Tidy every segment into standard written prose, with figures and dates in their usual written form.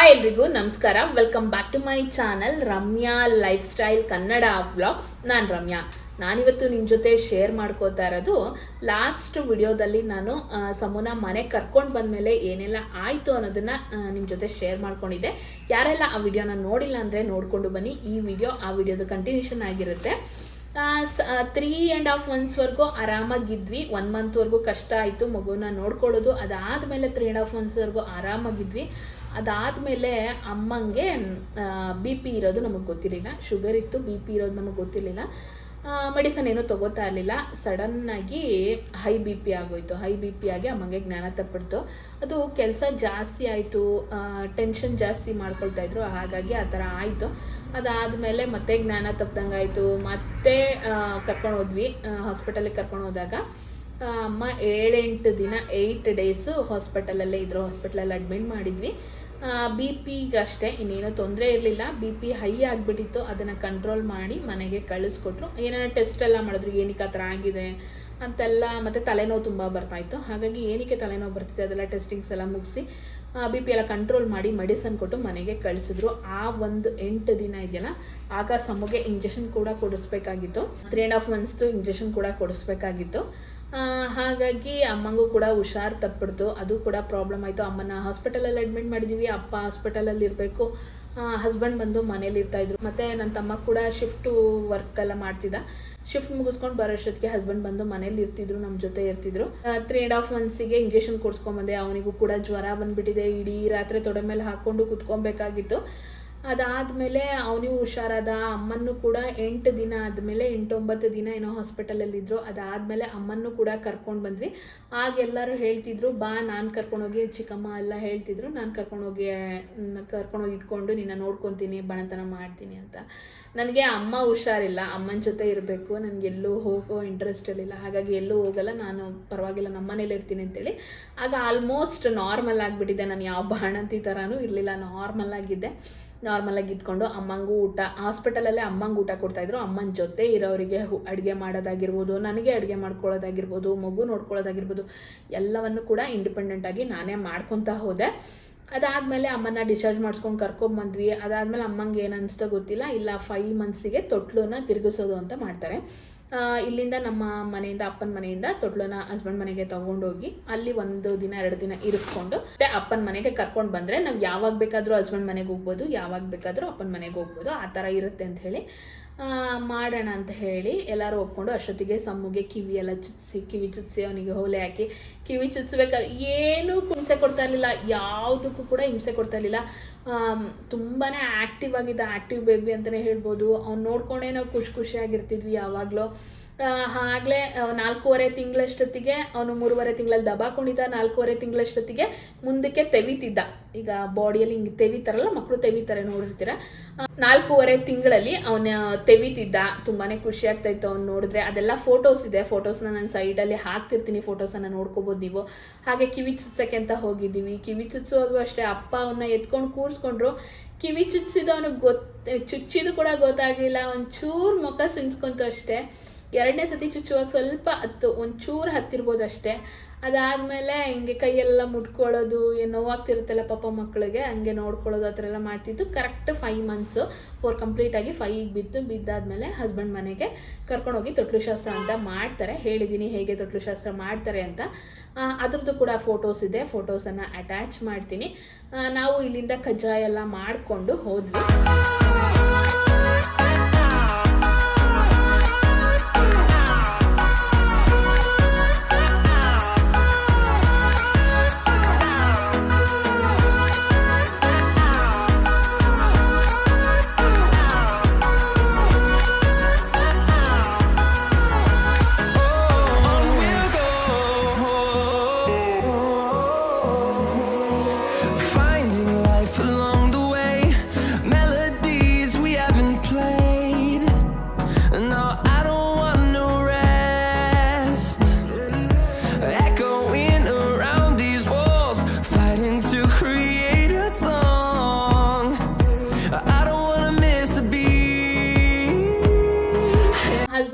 ಎಲ್ರಿಗೂ ನಮಸ್ಕಾರ. Welcome back to my channel Ramya lifestyle Kannada vlogs. ನಾನು ರಮ್ಯಾ. ನಾನಿವತ್ತು ನಿಮ್ಮ ಜೊತೆ ಶೇರ್ ಮಾಡ್ಕೋತಾ ಇರೋದು ಲಾಸ್ಟ್ ವಿಡಿಯೋದಲ್ಲಿ ನಾನು ಸಮೂನ ಮನೆಗೆ ಕರ್ಕೊಂಡು ಬಂದಮೇಲೆ ಏನೆಲ್ಲ ಆಯಿತು ಅನ್ನೋದನ್ನು ನಿಮ್ಮ ಜೊತೆ ಶೇರ್ ಮಾಡ್ಕೊಂಡಿದ್ದೆ. ಯಾರೆಲ್ಲ ಆ ವಿಡಿಯೋನ ನೋಡಿಲ್ಲ ಅಂದರೆ ನೋಡಿಕೊಂಡು ಬನ್ನಿ. ಈ ವಿಡಿಯೋ ಆ ವಿಡಿಯೋದ ಕಂಟಿನ್ಯೂಷನ್ ಆಗಿರುತ್ತೆ. 3.5 monthsವರೆಗೂ ಆರಾಮಾಗಿದ್ವಿ. 1 monthವರೆಗೂ ಕಷ್ಟ ಆಯಿತು ಮಗುನ ನೋಡ್ಕೊಳ್ಳೋದು. ಅದಾದಮೇಲೆ 3.5 monthsವರೆಗೂ ಆರಾಮಾಗಿದ್ವಿ. ಅದಾದಮೇಲೆ ಅಮ್ಮಂಗೆ ಬಿ ಪಿ ಇರೋದು ನಮಗೆ ಗೊತ್ತಿರಲಿಲ್ಲ. ಶುಗರ್ ಇತ್ತು, ಬಿ ಪಿ ಇರೋದು ನಮಗೆ ಗೊತ್ತಿರಲಿಲ್ಲ. ಮೆಡಿಸನ್ ಏನೂ ತೊಗೋತಾ ಇರಲಿಲ್ಲ. ಸಡನ್ನಾಗಿ ಹೈ ಬಿ ಪಿ ಆಗೋಯಿತು. ಹೈ ಬಿ ಪಿ ಆಗಿ ಅಮ್ಮಂಗೆ ಜ್ಞಾನ ತಪ್ಪಿಡ್ತು. ಅದು ಕೆಲಸ ಜಾಸ್ತಿ ಆಯಿತು, ಟೆನ್ಷನ್ ಜಾಸ್ತಿ ಮಾಡ್ಕೊಳ್ತಾ ಇದ್ರು, ಹಾಗಾಗಿ ಆ ಥರ ಆಯಿತು. ಅದಾದಮೇಲೆ ಮತ್ತೆ ಜ್ಞಾನ ತಪ್ಪದಂಗೆ ಆಯಿತು. ಮತ್ತೆ ಕರ್ಕೊಂಡು ಹೋದ್ವಿ ಹಾಸ್ಪಿಟಲಿಗೆ. ಕರ್ಕೊಂಡು ಹೋದಾಗ ಅಮ್ಮ 7-8 ದಿನ 8 days ಹಾಸ್ಪಿಟಲಲ್ಲೇ ಇದ್ದರು. ಹಾಸ್ಪಿಟಲಲ್ಲಿ ಅಡ್ಮಿಟ್ ಮಾಡಿದ್ವಿ. ಬಿ ಪಿಗೆ ಅಷ್ಟೇ, ಇನ್ನೇನೋ ತೊಂದರೆ ಇರಲಿಲ್ಲ. ಬಿ ಪಿ ಹೈ ಆಗಿಬಿಟ್ಟಿತ್ತು. ಅದನ್ನು ಕಂಟ್ರೋಲ್ ಮಾಡಿ ಮನೆಗೆ ಕಳಿಸ್ಕೊಟ್ರು. ಏನೇನೋ ಟೆಸ್ಟ್ ಎಲ್ಲ ಮಾಡಿದ್ರು, ಏನಕ್ಕೆ ಆ ಥರ ಆಗಿದೆ ಅಂತೆಲ್ಲ. ಮತ್ತು ತಲೆನೋವು ತುಂಬ ಬರ್ತಾಯಿತ್ತು. ಹಾಗಾಗಿ ಏನಕ್ಕೆ ತಲೆನೋವು ಬರ್ತಿದೆ ಅದೆಲ್ಲ ಟೆಸ್ಟಿಂಗ್ಸ್ ಎಲ್ಲ ಮುಗಿಸಿ ಬಿ ಪಿ ಎಲ್ಲ ಕಂಟ್ರೋಲ್ ಮಾಡಿ ಮೆಡಿಸನ್ ಕೊಟ್ಟು ಮನೆಗೆ ಕಳಿಸಿದ್ರು. ಆ ಒಂದು 8 ದಿನ ಇದೆಯಲ್ಲ, ಆಗ ಸಮಗೆ ಇಂಜೆಕ್ಷನ್ ಕೂಡ ಕೊಡಿಸ್ಬೇಕಾಗಿತ್ತು. 3.5 months ಇಂಜೆಕ್ಷನ್ ಕೂಡ ಕೊಡಿಸ್ಬೇಕಾಗಿತ್ತು. ಹಾಗಾಗಿ ಅಮ್ಮಂಗೂ ಕೂಡ ಹುಷಾರು ತಪ್ಪಿಡ್ತು. ಅದು ಕೂಡ ಪ್ರಾಬ್ಲಮ್ ಆಯಿತು. ಅಮ್ಮನ ಹಾಸ್ಪಿಟಲಲ್ಲಿ ಅಡ್ಮಿಟ್ ಮಾಡಿದ್ದೀವಿ. ಅಪ್ಪ ಹಾಸ್ಪಿಟಲಲ್ಲಿ ಇರಬೇಕು, ಹಸ್ಬೆಂಡ್ ಬಂದು ಮನೇಲಿ ಇರ್ತಾಯಿದ್ರು. ಮತ್ತು ನನ್ನ ತಮ್ಮ ಕೂಡ ಶಿಫ್ಟು ವರ್ಕ್ ಎಲ್ಲ ಮಾಡ್ತಿದ್ದ. ಶಿಫ್ಟ್ ಮುಗಿಸ್ಕೊಂಡು ಬರೋಷ್ಟೊತ್ತಿಗೆ ಹಸ್ಬೆಂಡ್ ಬಂದು ಮನೇಲಿ ಇರ್ತಿದ್ರು, ನಮ್ಮ ಜೊತೆ ಇರ್ತಿದ್ರು. 3.5 monthsಗೆ ಇಂಜೆಕ್ಷನ್ ಕೊಡ್ಸ್ಕೊಂಬಂದೆ. ಅವನಿಗೂ ಕೂಡ ಜ್ವರ ಬಂದುಬಿಟ್ಟಿದೆ. ಇಡೀ ರಾತ್ರಿ ತೊಡೆ ಮೇಲೆ ಹಾಕ್ಕೊಂಡು ಕುತ್ಕೊಬೇಕಾಗಿತ್ತು. ಅದಾದಮೇಲೆ ಅವನಿಗೂ ಹುಷಾರಾದ. ಅಮ್ಮನ್ನು ಕೂಡ 8 ದಿನ ಆದಮೇಲೆ 8-9 ದಿನ ಏನೋ ಹಾಸ್ಪಿಟಲಲ್ಲಿದ್ದರು. ಅದಾದಮೇಲೆ ಅಮ್ಮನ್ನು ಕೂಡ ಕರ್ಕೊಂಡು ಬಂದ್ವಿ. ಆಗ ಎಲ್ಲರೂ ಹೇಳ್ತಿದ್ರು, ಬಾ ನಾನು ಕರ್ಕೊಂಡೋಗಿ, ಚಿಕ್ಕಮ್ಮ ಎಲ್ಲ ಹೇಳ್ತಿದ್ರು, ನಾನು ಕರ್ಕೊಂಡೋಗಿ ಇಟ್ಕೊಂಡು ನಿನ್ನ ನೋಡ್ಕೊತೀನಿ, ಬಣತನ ಮಾಡ್ತೀನಿ ಅಂತ. ನನಗೆ ಅಮ್ಮ ಹುಷಾರಿಲ್ಲ, ಅಮ್ಮನ ಜೊತೆ ಇರಬೇಕು, ನನಗೆಲ್ಲೂ ಹೋಗೋ ಇಂಟ್ರೆಸ್ಟ್ ಇರಲಿಲ್ಲ. ಹಾಗಾಗಿ ಎಲ್ಲೂ ಹೋಗಲ್ಲ, ನಾನು ಪರವಾಗಿಲ್ಲ ನಮ್ಮ ಮನೇಲಿ ಇರ್ತೀನಿ ಅಂತೇಳಿ. ಆಗ ಆಲ್ಮೋಸ್ಟ್ ನಾರ್ಮಲ್ ಆಗಿಬಿಟ್ಟಿದ್ದೆ. ನಾನು ಯಾವ ಬಾಣಂತಿ ಥರನೂ ಇರಲಿಲ್ಲ, ನಾರ್ಮಲಾಗಿ ಇದ್ಕೊಂಡು ಅಮ್ಮಂಗೂ ಊಟ, ಹಾಸ್ಪಿಟಲಲ್ಲೇ ಅಮ್ಮಂಗೆ ಊಟ ಕೊಡ್ತಾಯಿದ್ರು. ಅಮ್ಮನ ಜೊತೆ ಇರೋರಿಗೆ ಅಡುಗೆ ಮಾಡೋದಾಗಿರ್ಬೋದು, ನನಗೆ ಅಡುಗೆ ಮಾಡ್ಕೊಳ್ಳೋದಾಗಿರ್ಬೋದು, ಮಗು ನೋಡ್ಕೊಳ್ಳೋದಾಗಿರ್ಬೋದು, ಎಲ್ಲವನ್ನು ಕೂಡ ಇಂಡಿಪೆಂಡೆಂಟಾಗಿ ನಾನೇ ಮಾಡ್ಕೊತಾ ಹೋದೆ. ಅದಾದಮೇಲೆ ಅಮ್ಮನ ಡಿಸ್ಚಾರ್ಜ್ ಮಾಡಿಸ್ಕೊಂಡು ಕರ್ಕೊಂಬಂದ್ವಿ. ಅದಾದಮೇಲೆ ಅಮ್ಮಂಗೆ ಏನು ಅನಿಸ್ತೋ ಗೊತ್ತಿಲ್ಲ, ಇಲ್ಲ 5 monthsಗೆ ತೊಟ್ಲನ್ನ ತಿರುಗಿಸೋದು ಅಂತ ಮಾಡ್ತಾರೆ. ಇಲ್ಲಿಂದ ನಮ್ಮ ಮನೆಯಿಂದ, ಅಪ್ಪನ ಮನೆಯಿಂದ ತೊಟ್ಲನ್ನ ಹಸ್ಬೆಂಡ್ ಮನೆಗೆ ತೊಗೊಂಡೋಗಿ ಅಲ್ಲಿ 1 ದಿನ 2 ದಿನ ಇರಿಸ್ಕೊಂಡು ಮತ್ತೆ ಅಪ್ಪನ ಮನೆಗೆ ಕರ್ಕೊಂಡು ಬಂದರೆ ನಾವು ಯಾವಾಗ ಬೇಕಾದರೂ ಹಸ್ಬೆಂಡ್ ಮನೆಗೆ ಹೋಗ್ಬೋದು, ಯಾವಾಗ ಬೇಕಾದರೂ ಅಪ್ಪನ ಮನೆಗೆ ಹೋಗ್ಬೋದು, ಆ ಥರ ಇರುತ್ತೆ ಅಂತ ಹೇಳಿ ಮಾಡೋಣ ಅಂತ ಹೇಳಿ ಎಲ್ಲರೂ ಒಪ್ಕೊಂಡು ಅಷ್ಟೊತ್ತಿಗೆ ಸಮ್ಮಗೆ ಕಿವಿ ಚುಚ್ಚಿಸಿ ಅವನಿಗೆ ಹೋಲೆ ಹಾಕಿ ಕಿವಿ ಚುಚ್ಚಿಸ್ಬೇಕಾದ್ರೆ ಏನೂ ಹಿಂಸೆ ಕೊಡ್ತಾ ಇರಲಿಲ್ಲ. ಯಾವುದಕ್ಕೂ ಕೂಡ ಹಿಂಸೆ ಕೊಡ್ತಾ ಇರಲಿಲ್ಲ. ತುಂಬಾ ಆ್ಯಕ್ಟಿವ್ ಆಗಿದ್ದ, ಆ್ಯಕ್ಟಿವ್ ಬೇಬಿ ಅಂತಲೇ ಹೇಳ್ಬೋದು. ಅವ್ನು ನೋಡ್ಕೊಂಡೇ ನಾವು ಖುಷಿಯಾಗಿರ್ತಿದ್ವಿ ಯಾವಾಗಲೂ. ಆಗಲೇ 4.5 ತಿಂಗಳಷ್ಟೊತ್ತಿಗೆ ಅವನು 3.5 ತಿಂಗಳಲ್ಲಿ ದಬಾಕೊಂಡಿದ್ದ. 4.5 ತಿಂಗಳಷ್ಟೊತ್ತಿಗೆ ಮುಂದಕ್ಕೆ ತೆವಿತಿದ್ದ. ಈಗ ಬಾಡಿಯಲ್ಲಿ ಹಿಂಗೆ ತೆವಿತಾರಲ್ಲ, ಮಕ್ಕಳು ತೆವಿತಾರೆ ನೋಡಿರ್ತೀರ. 4.5 ತಿಂಗಳಲ್ಲಿ ಅವನ ತೆವಿತಿದ್ದ. ತುಂಬಾ ಖುಷಿ ಆಗ್ತಾಯಿತ್ತು ಅವ್ನು ನೋಡಿದ್ರೆ. ಅದೆಲ್ಲ ಫೋಟೋಸ್ ಇದೆ, ಫೋಟೋಸ್ನ ನಾನು ಸೈಡಲ್ಲಿ ಹಾಕ್ತಿರ್ತೀನಿ, ಫೋಟೋಸನ್ನು ನೋಡ್ಕೋಬೋದು ನೀವು. ಹಾಗೆ ಕಿವಿ ಚುಚ್ಚಕ್ಕೆ ಅಂತ ಹೋಗಿದ್ದೀವಿ. ಕಿವಿ ಚುಚ್ಚುವಾಗೂ ಅಷ್ಟೇ ಅಪ್ಪ ಅವನ್ನ ಎತ್ಕೊಂಡು ಕೂರಿಸ್ಕೊಂಡ್ರು. ಕಿವಿ ಚುಚ್ಚಿದ್ದು ಅವನಿಗೆ ಚುಚ್ಚಿದ್ದು ಕೂಡ ಗೊತ್ತಾಗಲಿಲ್ಲ. ಒಂಚೂರು ಮುಖ ಸಿಂಚ್ಕೊಂತು ಅಷ್ಟೇ. 2ನೇ ಸತಿ ಚುಚ್ಚುವಾಗ ಸ್ವಲ್ಪ ಒಂಚೂರು ಹತ್ತಿರ್ಬೋದು ಅಷ್ಟೇ. ಅದಾದಮೇಲೆ ಹಿಂಗೆ ಕೈಯೆಲ್ಲ ಮುಟ್ಕೊಳ್ಳೋದು, ನೋವಾಗ್ತಿರುತ್ತಲ್ಲ ಪಾಪ ಮಕ್ಕಳಿಗೆ, ಹಂಗೆ ನೋಡ್ಕೊಳ್ಳೋದು, ಆ ಥರ ಎಲ್ಲ ಮಾಡ್ತಿದ್ದು. ಕರೆಕ್ಟ್ 5 months 4 ಕಂಪ್ಲೀಟಾಗಿ 5 ಬಿದ್ದಾದಮೇಲೆ ಹಸ್ಬೆಂಡ್ ಮನೆಗೆ ಕರ್ಕೊಂಡೋಗಿ ತೊಟ್ಲು ಶಾಸ್ತ್ರ ಅಂತ ಮಾಡ್ತಾರೆ. ಹೇಳಿದ್ದೀನಿ ಹೇಗೆ ತೊಟ್ಲು ಶಾಸ್ತ್ರ ಮಾಡ್ತಾರೆ ಅಂತ. ಅದ್ರದ್ದು ಕೂಡ ಫೋಟೋಸ್ ಇದೆ, ಫೋಟೋಸನ್ನು ಅಟ್ಯಾಚ್ ಮಾಡ್ತೀನಿ. ನಾವು ಇಲ್ಲಿಂದ ಕಜ್ಜಾಯ ಎಲ್ಲ ಮಾಡಿಕೊಂಡು ಹೋದ್ವಿ. Finding life along the way, melodies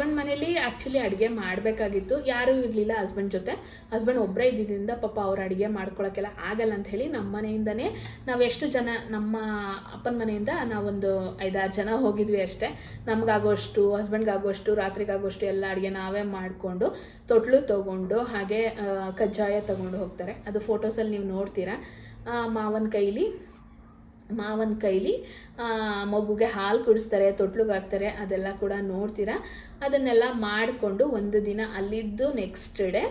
husband ಮನೇಲಿ ಆ್ಯಕ್ಚುಲಿ ಅಡುಗೆ ಮಾಡಬೇಕಾಗಿತ್ತು, ಯಾರೂ ಇರಲಿಲ್ಲ ಹಸ್ಬೆಂಡ್ ಜೊತೆ. ಹಸ್ಬೆಂಡ್ ಒಬ್ಬರೇ ಇದ್ದಿದ್ದರಿಂದ ಪಾಪ ಅವ್ರು ಅಡುಗೆ ಮಾಡ್ಕೊಳಕ್ಕೆಲ್ಲ ಆಗಲ್ಲ ಅಂತ ಹೇಳಿ ನಮ್ಮ ಮನೆಯಿಂದನೇ ನಾವು ಎಷ್ಟು ಜನ, ನಮ್ಮ ಅಪ್ಪನ ಮನೆಯಿಂದ ನಾವೊಂದು 5-6 ಜನ ಹೋಗಿದ್ವಿ ಅಷ್ಟೇ. ನಮಗಾಗೋಷ್ಟು, ಹಸ್ಬೆಂಡ್ಗಾಗೋಷ್ಟು, ರಾತ್ರಿಗಾಗೋಷ್ಟು ಎಲ್ಲ ಅಡುಗೆ ನಾವೇ ಮಾಡಿಕೊಂಡು ತೊಟ್ಲು ತೊಗೊಂಡು ಹಾಗೆ ಕಜ್ಜಾಯ ತೊಗೊಂಡು ಹೋಗ್ತಾರೆ. ಅದು ಫೋಟೋಸಲ್ಲಿ ನೀವು ನೋಡ್ತೀರಾ. ಮಾವನ ಕೈಲಿ ಮಗುಗೆ ಹಾಲು ಕುಡಿಸ್ತಾರೆ, ತೊಟ್ಲಿಗೆ ಹಾಕ್ತಾರೆ, ಅದೆಲ್ಲ ಕೂಡ ನೋಡ್ತೀರಾ. ಅದನ್ನೆಲ್ಲ ಮಾಡಿಕೊಂಡು ಒಂದು ದಿನ ಅಲ್ಲಿದ್ದು ನೆಕ್ಸ್ಟ್ ಡೇ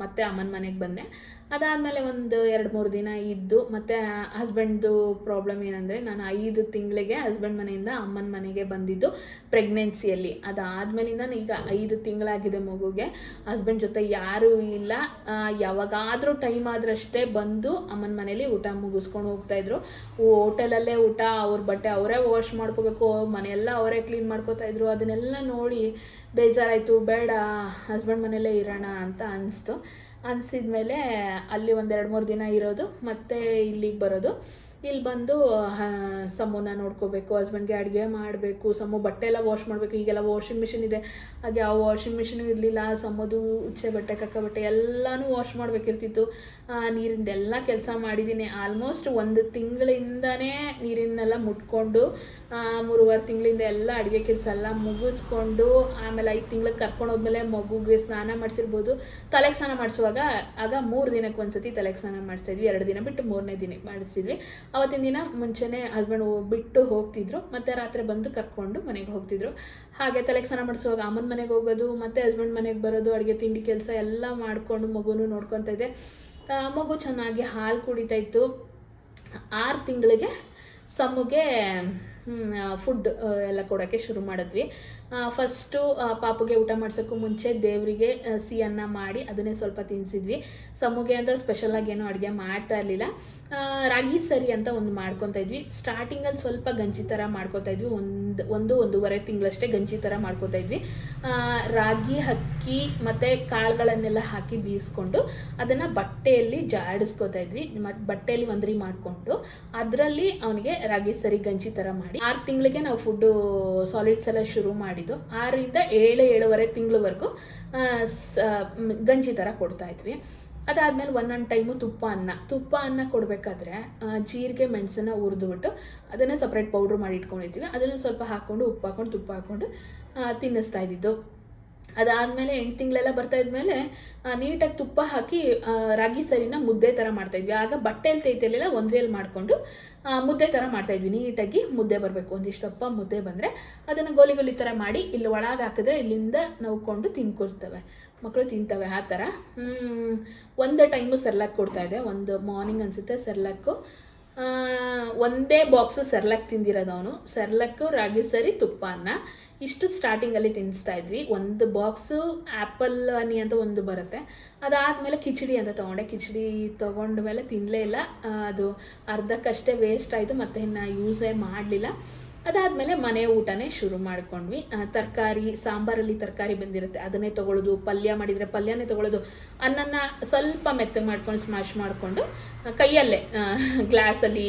ಮತ್ತೆ ಅಮ್ಮನ ಮನೆಗೆ ಬಂದೆ. ಅದಾದಮೇಲೆ ಒಂದು 2-3 ದಿನ ಇದ್ದು, ಮತ್ತು ಹಸ್ಬೆಂಡ್ದು ಪ್ರಾಬ್ಲಮ್ ಏನಂದರೆ, ನಾನು 5 ತಿಂಗಳಿಗೆ ಹಸ್ಬೆಂಡ್ ಮನೆಯಿಂದ ಅಮ್ಮನ ಮನೆಗೆ ಬಂದಿದ್ದು ಪ್ರೆಗ್ನೆನ್ಸಿಯಲ್ಲಿ. ಅದಾದಮೇಲಿಂದ ಈಗ 5 ತಿಂಗಳಾಗಿದೆ ಮಗುಗೆ. ಹಸ್ಬೆಂಡ್ ಜೊತೆ ಯಾರೂ ಇಲ್ಲ. ಯಾವಾಗಾದರೂ ಟೈಮ್ ಆದ್ರಷ್ಟೇ ಬಂದು ಅಮ್ಮನ ಮನೇಲಿ ಊಟ ಮುಗಿಸ್ಕೊಂಡು ಹೋಗ್ತಾಯಿದ್ರು. ಹೋಟೆಲಲ್ಲೇ ಊಟ, ಅವ್ರ ಬಟ್ಟೆ ಅವರೇ ವಾಶ್ ಮಾಡ್ಕೋಬೇಕು, ಮನೆಯೆಲ್ಲ ಅವರೇ ಕ್ಲೀನ್ ಮಾಡ್ಕೋತಾಯಿದ್ರು. ಅದನ್ನೆಲ್ಲ ನೋಡಿ ಬೇಜಾರಾಯಿತು, ಬೇಡ ಹಸ್ಬೆಂಡ್ ಮನೇಲೇ ಇರೋಣ ಅಂತ ಅನಿಸಿದ್ಮೇಲೆ ಅಲ್ಲಿ ಒಂದು 2-3 ದಿನ ಇರೋದು, ಮತ್ತು ಇಲ್ಲಿಗೆ ಬರೋದು. ಇಲ್ಲಿ ಬಂದು ಸಮೂನ ನೋಡ್ಕೋಬೇಕು, ಹಸ್ಬೆಂಡ್ಗೆ ಅಡುಗೆ ಮಾಡಬೇಕು, ಸಮೂ ಬಟ್ಟೆ ಎಲ್ಲ ವಾಶ್ ಮಾಡಬೇಕು. ಈಗೆಲ್ಲ ವಾಷಿಂಗ್ ಮಿಷಿನ್ ಇದೆ, ಹಾಗೆ ಆ ವಾಷಿಂಗ್ ಮಿಷಿನ್ ಇರಲಿಲ್ಲ. ಸಮೂದು ಉಚ್ಚೆ ಬಟ್ಟೆ, ಕಕ್ಕ ಬಟ್ಟೆ ಎಲ್ಲನೂ ವಾಶ್ ಮಾಡಬೇಕಿರ್ತಿತ್ತು. ನೀರಿಂದೆಲ್ಲ ಕೆಲಸ ಮಾಡಿದ್ದೀನಿ. ಆಲ್ಮೋಸ್ಟ್ 1 ತಿಂಗಳಿಂದನೇ ನೀರಿನೆಲ್ಲ ಮುಟ್ಕೊಂಡು 3-4 ತಿಂಗಳಿಂದ ಎಲ್ಲ ಅಡುಗೆ ಕೆಲಸ ಎಲ್ಲ ಮುಗಿಸ್ಕೊಂಡು, ಆಮೇಲೆ 5 ತಿಂಗಳಿಗೆ ಕರ್ಕೊಂಡೋದ್ಮೇಲೆ ಮಗುಗೆ ಸ್ನಾನ ಮಾಡಿಸಿರ್ಬೋದು. ತಲೆಗೆ ಸ್ನಾನ ಮಾಡಿಸುವಾಗ ಆಗ 3 ದಿನಕ್ಕೆ ಒಂದ್ಸತಿ ತಲೆಗೆ ಸ್ನಾನ ಮಾಡಿಸ್ತಾಯಿದ್ವಿ, 2 ದಿನ ಬಿಟ್ಟು 3ನೇ ದಿನಕ್ಕೆ ಮಾಡಿಸಿದ್ವಿ. ಅವತ್ತಿನ ದಿನ ಮುಂಚೆನೇ ಹಸ್ಬೆಂಡ್ ಬಿಟ್ಟು ಹೋಗ್ತಿದ್ರು, ಮತ್ತು ರಾತ್ರಿ ಬಂದು ಕರ್ಕೊಂಡು ಮನೆಗೆ ಹೋಗ್ತಿದ್ರು. ಹಾಗೆ ತಲೆಗೆ ಸ್ನಾನ ಮಾಡಿಸುವಾಗ ಅಮ್ಮನ ಮನೆಗೆ ಹೋಗೋದು, ಮತ್ತು ಹಸ್ಬೆಂಡ್ ಮನೆಗೆ ಬರೋದು, ಅಡುಗೆ ತಿಂಡಿ ಕೆಲಸ ಎಲ್ಲ ಮಾಡಿಕೊಂಡು ಮಗುನೂ ನೋಡ್ಕೊತಾ ಇದ್ದೆ. ಮಗು ಚೆನ್ನಾಗಿ ಹಾಲು ಕುಡಿತಾಯಿತ್ತು. 6 ತಿಂಗಳಿಗೆ ಸಮುಗೆ ಫುಡ್ ಎಲ್ಲ ಕೊಡೋಕ್ಕೆ ಶುರು ಮಾಡಿದ್ವಿ. ಫಸ್ಟು ಪಾಪುಗೆ ಊಟ ಮಾಡ್ಸೋಕ್ಕೂ ಮುಂಚೆ ದೇವರಿಗೆ ಸಿಹಿ ಅನ್ನ ಮಾಡಿ ಅದನ್ನೇ ಸ್ವಲ್ಪ ತಿನ್ನಿಸಿದ್ವಿ. ಸಮುಗೆ ಅಂತ ಸ್ಪೆಷಲಾಗಿ ಏನೂ ಅಡುಗೆ ಮಾಡ್ತಾ ಇರಲಿಲ್ಲ. ರಾಗಿ ಸರಿ ಅಂತ ಒಂದು ಮಾಡ್ಕೊತಾ ಇದ್ವಿ. ಸ್ಟಾರ್ಟಿಂಗಲ್ಲಿ ಸ್ವಲ್ಪ ಗಂಜಿ ಥರ ಮಾಡ್ಕೊತಾ ಇದ್ವಿ. 1-1.5 ತಿಂಗಳಷ್ಟೇ ಗಂಜಿ ಥರ ಮಾಡ್ಕೊತಾ ಇದ್ವಿ. ರಾಗಿ, ಅಕ್ಕಿ ಮತ್ತು ಕಾಳುಗಳನ್ನೆಲ್ಲ ಹಾಕಿ ಬೀಸ್ಕೊಂಡು ಅದನ್ನು ಬಟ್ಟೆಯಲ್ಲಿ ಜಾಡಿಸ್ಕೊತಾ ಇದ್ವಿ. ಮತ್ತು ಬಟ್ಟೆಯಲ್ಲಿ ಒಂದ್ರಿ ಮಾಡಿಕೊಂಡು ಅದರಲ್ಲಿ ಅವನಿಗೆ ರಾಗಿ ಸರಿ ಗಂಜಿ ಥರ ಮಾಡಿ 6 ತಿಂಗಳಿಗೆ ನಾವು ಫುಡ್ಡು ಸಾಲಿಡ್ಸ್ ಎಲ್ಲ ಶುರು ಮಾಡಿದ್ದು. 6ರಿಂದ 7-7.5 ತಿಂಗಳವರೆಗೂ ಗಂಜಿ ಥರ ಕೊಡ್ತಾಯಿದ್ವಿ. ಅದಾದಮೇಲೆ ಒಂದೊಂದು ಟೈಮು ತುಪ್ಪ ಅನ್ನ ಕೊಡಬೇಕಾದ್ರೆ ಜೀರಿಗೆ ಮೆಣಸನ್ನು ಹುರಿದ್ಬಿಟ್ಟು ಅದನ್ನು ಸಪ್ರೇಟ್ ಪೌಡ್ರ್ ಮಾಡಿ ಇಟ್ಕೊಂಡಿರ್ತೀವಿ. ಅದನ್ನು ಸ್ವಲ್ಪ ಹಾಕ್ಕೊಂಡು ಉಪ್ಪು ಹಾಕ್ಕೊಂಡು ತುಪ್ಪ ಹಾಕ್ಕೊಂಡು ತಿನ್ನಿಸ್ತಾ ಇದ್ದಿದ್ದು. ಅದಾದಮೇಲೆ 8 ತಿಂಗಳೆಲ್ಲ ಬರ್ತಾ ಇದ್ಮೇಲೆ ನೀಟಾಗಿ ತುಪ್ಪ ಹಾಕಿ ರಾಗಿ ಸರಿನ ಮುದ್ದೆ ಥರ ಮಾಡ್ತಾಯಿದ್ವಿ. ಆಗ ಬಟ್ಟೆಯಲ್ಲಿ ತೈತಿರಲಿಲ್ಲ, ಒಂದ್ರಿಯಲ್ಲಿ ಮಾಡಿಕೊಂಡು ಮುದ್ದೆ ಥರ ಮಾಡ್ತಾಯಿದ್ವಿ. ನೀಟಾಗಿ ಮುದ್ದೆ ಬರಬೇಕು, ಒಂದಿಷ್ಟಪ್ಪ ಮುದ್ದೆ ಬಂದರೆ ಅದನ್ನು ಗೋಲಿ ಥರ ಮಾಡಿ ಇಲ್ಲಿ ಒಳಗೆ ಹಾಕಿದ್ರೆ ಇಲ್ಲಿಂದ ನವ್ಕೊಂಡು ತಿನ್ಕೊಳ್ತವೆ, ಮಕ್ಕಳು ತಿಂತವೆ. ಆ ಥರ ಒಂದು ಟೈಮು ಸೆರ್ಲಾಕ್ ಕೊಡ್ತಾಯಿದ್ದೆ. ಒಂದು ಮಾರ್ನಿಂಗ್ ಅನಿಸುತ್ತೆ ಸೆರ್ಲಾಕು. ಒಂದೇ ಬಾಕ್ಸು ಸೆರ್ಲಾಕ್ ತಿಂದಿರೋದು ಅವನು. ಸೆರ್ಲಾಕು, ರಾಗಿ ಸರಿ, ತುಪ್ಪ ಅನ್ನ ಇಷ್ಟು ಸ್ಟಾರ್ಟಿಂಗಲ್ಲಿ ತಿನ್ನಿಸ್ತಾ ಇದ್ವಿ. ಒಂದು ಬಾಕ್ಸು ಆ್ಯಪಲ್ ಹನಿ ಅಂತ ಒಂದು ಬರುತ್ತೆ. ಅದಾದಮೇಲೆ ಕಿಚಡಿ ಅಂತ ತೊಗೊಂಡೆ. ಕಿಚಡಿ ತೊಗೊಂಡ ಮೇಲೆ ತಿನ್ನಲೇ ಇಲ್ಲ, ಅದು ಅರ್ಧಕ್ಕಷ್ಟೇ ವೇಸ್ಟ್ ಆಯಿತು, ಮತ್ತು ಇನ್ನು ಯೂಸೇ ಮಾಡಲಿಲ್ಲ. ಅದಾದಮೇಲೆ ಮನೆ ಊಟನೇ ಶುರು ಮಾಡ್ಕೊಂಡ್ವಿ. ತರಕಾರಿ, ಸಾಂಬಾರಲ್ಲಿ ತರಕಾರಿ ಬಂದಿರುತ್ತೆ ಅದನ್ನೇ ತೊಗೊಳ್ಳೋದು, ಪಲ್ಯ ಮಾಡಿದರೆ ಪಲ್ಯನೇ ತೊಗೊಳ್ಳೋದು, ಅನ್ನನ ಸ್ವಲ್ಪ ಮೆತ್ತಗೆ ಮಾಡ್ಕೊಂಡು ಸ್ಮ್ಯಾಶ್ ಮಾಡಿಕೊಂಡು ಕೈಯಲ್ಲೇ ಗ್ಲಾಸಲ್ಲಿ,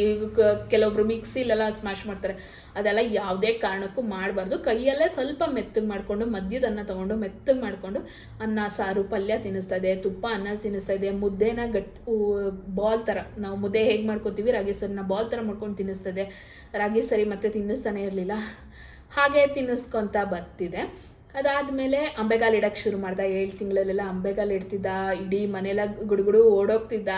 ಕೆಲವೊಬ್ರು ಮಿಕ್ಸಿಲೆಲ್ಲ ಸ್ಮ್ಯಾಶ್ ಮಾಡ್ತಾರೆ, ಅದೆಲ್ಲ ಯಾವುದೇ ಕಾರಣಕ್ಕೂ ಮಾಡಬಾರ್ದು. ಕೈಯಲ್ಲೇ ಸ್ವಲ್ಪ ಮೆತ್ತಗೆ ಮಾಡಿಕೊಂಡು ಮಧ್ಯದನ್ನ ತೊಗೊಂಡು ಮೆತ್ತಗೆ ಮಾಡಿಕೊಂಡು ಅನ್ನ, ಸಾರು, ಪಲ್ಯ ತಿನ್ನಿಸ್ತಾ ಇದೆ, ತುಪ್ಪ ಅನ್ನ ತಿನ್ನಿಸ್ತಾ ಇದೆ. ಮುದ್ದೆನ ಬಾಲ್ ಥರ, ನಾವು ಮುದ್ದೆ ಹೇಗೆ ಮಾಡ್ಕೊತೀವಿ ರಾಗಿ ಸರಿನ ಬಾಲ್ ಥರ ಮಾಡ್ಕೊಂಡು ತಿನ್ನಿಸ್ತಾ ಇದೆ. ರಾಗಿ ಸರಿ ಮತ್ತೆ ತಿನ್ನಿಸ್ತಾನೆ ಇರಲಿಲ್ಲ, ಹಾಗೆ ತಿನ್ನಿಸ್ಕೊತ ಬರ್ತಿದೆ. ಅದಾದಮೇಲೆ ಅಂಬೆಗಾಲು ಇಡೋಕ್ಕೆ ಶುರು ಮಾಡ್ದೆ. 7 ತಿಂಗಳಲ್ಲೆಲ್ಲ ಅಂಬೆಗಾಲು ಇಡ್ತಿದ್ದ, ಇಡೀ ಮನೆಯೆಲ್ಲ ಗುಡುಗುಡು ಓಡೋಗ್ತಿದ್ದ.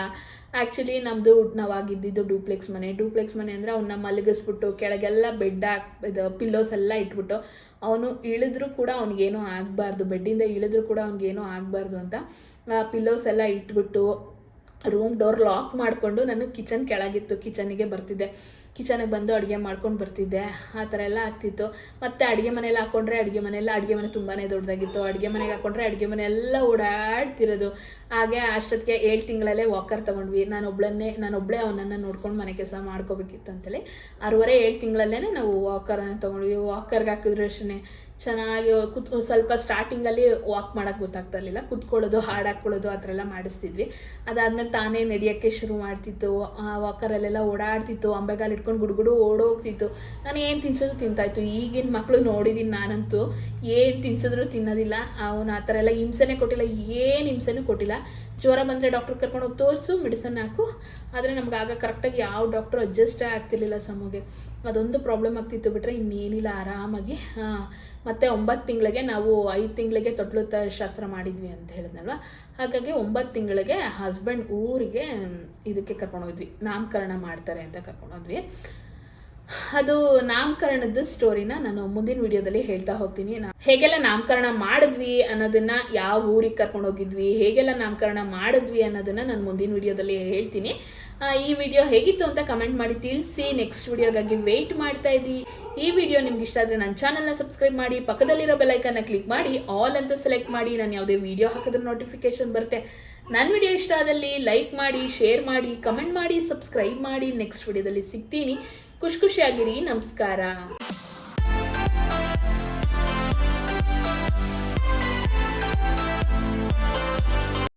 ಆ್ಯಕ್ಚುಲಿ ನಮ್ಮದು ನಾವಾಗಿದ್ದಿದ್ದು ಡೂಪ್ಲೆಕ್ಸ್ ಮನೆ ಅಂದರೆ ಅವನ್ನ ಮಲಗಿಸ್ಬಿಟ್ಟು ಕೆಳಗೆಲ್ಲ ಇದು ಪಿಲ್ಲೋಸ್ ಎಲ್ಲ ಇಟ್ಬಿಟ್ಟು ಅವನು ಇಳಿದ್ರೂ ಕೂಡ ಅವ್ನಿಗೇನೂ ಆಗಬಾರ್ದು, ಬೆಡ್ಡಿಂದ ಇಳಿದ್ರೂ ಕೂಡ ಅವ್ನಿಗೇನೂ ಆಗಬಾರ್ದು ಅಂತ ಪಿಲ್ಲೋಸ್ ಎಲ್ಲ ಇಟ್ಬಿಟ್ಟು ರೂಮ್ ಡೋರ್ ಲಾಕ್ ಮಾಡಿಕೊಂಡು ನಾನು ಕಿಚನ್ ಕೆಳಗಿತ್ತು, ಕಿಚನಿಗೆ ಬರ್ತಿದ್ದೆ. ಕಿಚನಿಗೆ ಬಂದು ಅಡುಗೆ ಮಾಡ್ಕೊಂಡು ಬರ್ತಿದ್ದೆ. ಆ ಥರ ಎಲ್ಲ ಆಗ್ತಿತ್ತು. ಮತ್ತು ಅಡುಗೆ ಮನೆಯಲ್ಲಿ ಹಾಕ್ಕೊಂಡ್ರೆ ಅಡುಗೆ ಮನೆ ತುಂಬಾ ದೊಡ್ಡದಾಗಿತ್ತು. ಅಡುಗೆ ಮನೆಗೆ ಹಾಕ್ಕೊಂಡ್ರೆ ಅಡುಗೆ ಮನೆ ಎಲ್ಲ ಓಡಾಡ್ತಿರೋದು. ಹಾಗೆ ಅಷ್ಟೊತ್ತಿಗೆ 7 ತಿಂಗಳಲ್ಲೇ ವಾಕರ್ ತೊಗೊಂಡ್ವಿ. ನಾನೊಬ್ಬಳೇ ಅವನನ್ನು ನೋಡ್ಕೊಂಡು ಮನೆ ಕೆಲಸ ಮಾಡ್ಕೋಬೇಕಿತ್ತು ಅಂತೇಳಿ 6.5-7 ತಿಂಗಳಲ್ಲೇ ನಾವು ವಾಕರನ್ನು ತೊಗೊಂಡ್ವಿ. ವಾಕರ್ಗೆ ಹಾಕಿದ್ರೆ ಅಷ್ಟೇ ಚೆನ್ನಾಗಿ ಸ್ವಲ್ಪ ಸ್ಟಾರ್ಟಿಂಗಲ್ಲಿ ವಾಕ್ ಮಾಡೋಕ್ಕೆ ಗೊತ್ತಾಗ್ತಾ ಇರಲಿಲ್ಲ, ಕುತ್ಕೊಳ್ಳೋದು ಹಾಡು ಹಾಕ್ಕೊಳ್ಳೋದು ಆ ಥರ ಎಲ್ಲ ಮಾಡಿಸ್ತಿದ್ವಿ. ಅದಾದಮೇಲೆ ತಾನೇ ನಡೆಯೋಕ್ಕೆ ಶುರು ಮಾಡ್ತಿತ್ತು, ವಾಕರಲ್ಲೆಲ್ಲ ಓಡಾಡ್ತಿತ್ತು, ಅಂಬೆಗಾಲು ಇಟ್ಕೊಂಡು ಗುಡುಗುಡು ಓಡೋಗ್ತಿತ್ತು. ನಾನು ಏನು ತಿನ್ಸೋದು ತಿಂತಾಯಿತ್ತು. ಈಗಿನ ಮಕ್ಕಳು ನೋಡಿದ್ದೀನಿ ನಾನಂತೂ, ಏನು ತಿನ್ಸಿದ್ರು ತಿನ್ನೋದಿಲ್ಲ. ಅವನು ಆ ಥರ ಎಲ್ಲ ಹಿಂಸೆನೇ ಕೊಟ್ಟಿಲ್ಲ, ಏನು ಹಿಂಸೆನೂ ಕೊಟ್ಟಿಲ್ಲ. ಜ್ವರ ಬಂದರೆ ಡಾಕ್ಟ್ರ್ ಕರ್ಕೊಂಡೋಗಿ ತೋರಿಸು, ಮೆಡಿಸನ್ ಹಾಕು. ಆದರೆ ನಮ್ಗೆ ಆಗ ಕರೆಕ್ಟಾಗಿ ಯಾವ ಡಾಕ್ಟ್ರು ಅಡ್ಜಸ್ಟೇ ಆಗ್ತಿರ್ಲಿಲ್ಲ ಸಮುಗೆ. ಅದೊಂದು ಪ್ರಾಬ್ಲಮ್ ಆಗ್ತಿತ್ತು, ಬಿಟ್ಟರೆ ಇನ್ನೇನಿಲ್ಲ, ಆರಾಮಾಗಿ. ಮತ್ತು 9 ತಿಂಗಳಿಗೆ ನಾವು 5 ತಿಂಗಳಿಗೆ ತೊಟ್ಲು ಶಾಸ್ತ್ರ ಮಾಡಿದ್ವಿ ಅಂತ ಹೇಳಿದ್ನಲ್ವ. ಹಾಗಾಗಿ 9 ತಿಂಗಳಿಗೆ ಹಸ್ಬೆಂಡ್ ಊರಿಗೆ ಇದಕ್ಕೆ ಕರ್ಕೊಂಡೋದ್ವಿ, ನಾಮಕರಣ ಮಾಡ್ತಾರೆ ಅಂತ ಕರ್ಕೊಂಡೋದ್ವಿ. ಅದು ನಾಮಕರಣದ ಸ್ಟೋರಿನ ನಾನು ಮುಂದಿನ ವಿಡಿಯೋದಲ್ಲಿ ಹೇಳ್ತಾ ಹೋಗ್ತೀನಿ. ಹೇಗೆಲ್ಲ ನಾಮಕರಣ ಮಾಡಿದ್ವಿ ಅನ್ನೋದನ್ನ, ಯಾವ ಊರಿಗೆ ಕರ್ಕೊಂಡೋಗಿದ್ವಿ, ಹೇಗೆಲ್ಲ ನಾಮಕರಣ ಮಾಡಿದ್ವಿ ಅನ್ನೋದನ್ನ ನಾನು ಮುಂದಿನ ವಿಡಿಯೋದಲ್ಲಿ ಹೇಳ್ತೀನಿ. ಈ ವಿಡಿಯೋ ಹೇಗಿತ್ತು ಅಂತ ಕಮೆಂಟ್ ಮಾಡಿ ತಿಳಿಸಿ. ನೆಕ್ಸ್ಟ್ ವಿಡಿಯೋಗಾಗಿ ವೆಯ್ಟ್ ಮಾಡ್ತಾ ಇದ್ದೀವಿ. ಈ ವಿಡಿಯೋ ನಿಮ್ಗೆ ಇಷ್ಟ ಆದರೆ ನನ್ನ ಚಾನಲ್ನ ಸಬ್ಸ್ಕ್ರೈಬ್ ಮಾಡಿ, ಪಕ್ಕದಲ್ಲಿರೋ ಬೆಲ್ಲೈಕನ್ನ ಕ್ಲಿಕ್ ಮಾಡಿ ಆಲ್ ಅಂತ ಸೆಲೆಕ್ಟ್ ಮಾಡಿ. ನಾನು ಯಾವುದೇ ವಿಡಿಯೋ ಹಾಕಿದ್ರೆ ನೋಟಿಫಿಕೇಶನ್ ಬರುತ್ತೆ. ನನ್ನ ವಿಡಿಯೋ ಇಷ್ಟ ಆದಲ್ಲಿ ಲೈಕ್ ಮಾಡಿ, ಶೇರ್ ಮಾಡಿ, ಕಮೆಂಟ್ ಮಾಡಿ, ಸಬ್ಸ್ಕ್ರೈಬ್ ಮಾಡಿ. ನೆಕ್ಸ್ಟ್ ವಿಡಿಯೋದಲ್ಲಿ ಸಿಗ್ತೀನಿ. ಖುಷಿಯಾಗಿರಿ. ನಮಸ್ಕಾರ.